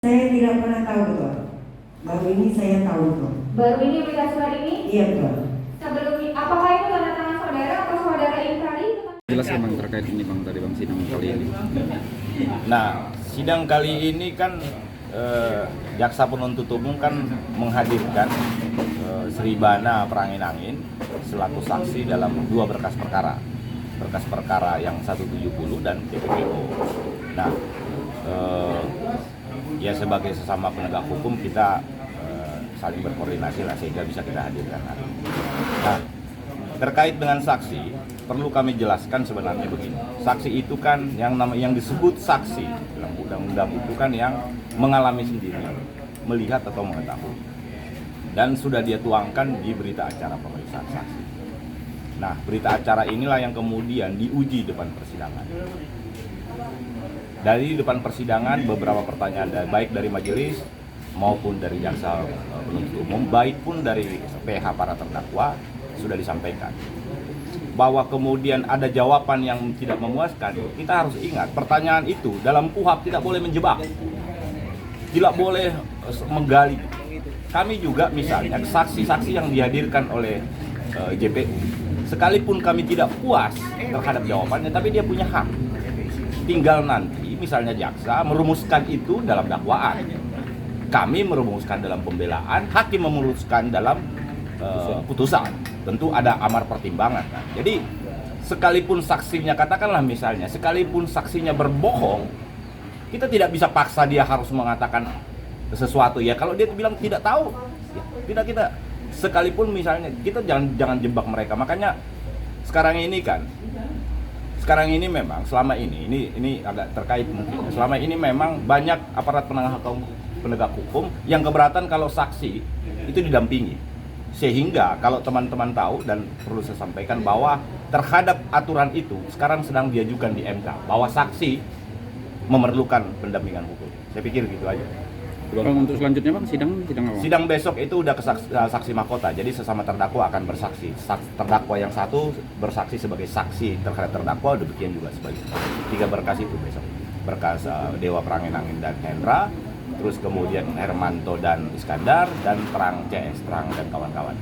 Saya tidak pernah tahu betul. Baru ini saya tahu betul. Baru ini berita surat ini? Iya betul. Sebelum apakah itu tanda tangan saudara atau saudara Infradi? Jelas bang terkait ini bang tadi bang sidang kali ini. Nah, sidang kali ini kan jaksa penuntut umum kan menghadirkan Sri Bana Prangin-Angin selaku saksi dalam dua berkas perkara yang 170 dan TPPO. Nah, ya sebagai sesama penegak hukum kita saling berkoordinasi lah sehingga bisa kita hadirkan hari ini. Nah, terkait dengan saksi, perlu kami jelaskan sebenarnya begini. Saksi itu kan yang disebut saksi dalam undang-undang itu kan yang mengalami sendiri, melihat atau mengetahui. Dan sudah dia tuangkan di berita acara pemeriksaan saksi. Nah, berita acara inilah yang kemudian diuji depan persidangan. Dari depan persidangan beberapa pertanyaan baik dari majelis maupun dari jaksa penuntut umum, baik pun dari PH para terdakwa sudah disampaikan. Bahwa kemudian ada jawaban yang tidak memuaskan, kita harus ingat pertanyaan itu dalam KUHP tidak boleh menjebak, tidak boleh menggali. Kami juga misalnya saksi-saksi yang dihadirkan oleh JPU, sekalipun kami tidak puas terhadap jawabannya, tapi dia punya hak. Tinggal nanti misalnya jaksa merumuskan itu dalam dakwaan, kami merumuskan dalam pembelaan, hakim memutuskan dalam putusan. Tentu ada amar pertimbangan kan? Jadi sekalipun saksinya, katakanlah misalnya, sekalipun saksinya berbohong, kita tidak bisa paksa dia harus mengatakan sesuatu ya. Kalau dia bilang tidak tahu, ya, tidak kita. Sekalipun misalnya kita jangan jebak mereka. Makanya sekarang ini memang selama ini agak terkait mungkin. Selama ini memang banyak aparat penegak hukum yang keberatan kalau saksi itu didampingi. Sehingga kalau teman-teman tahu dan perlu saya sampaikan bahwa terhadap aturan itu sekarang sedang diajukan di MK bahwa saksi memerlukan pendampingan hukum. Saya pikir gitu aja. Bang, untuk selanjutnya bang sidang apa? Sidang besok itu udah saksi mahkota, jadi sesama terdakwa akan bersaksi. Terdakwa yang satu bersaksi sebagai saksi terhadap terdakwa, demikian juga sebagai 3 berkas itu besok. Berkas Dewa Prangin-Angin dan Hendra, terus kemudian Hermanto dan Iskandar, dan Terang CS, Terang dan kawan-kawan.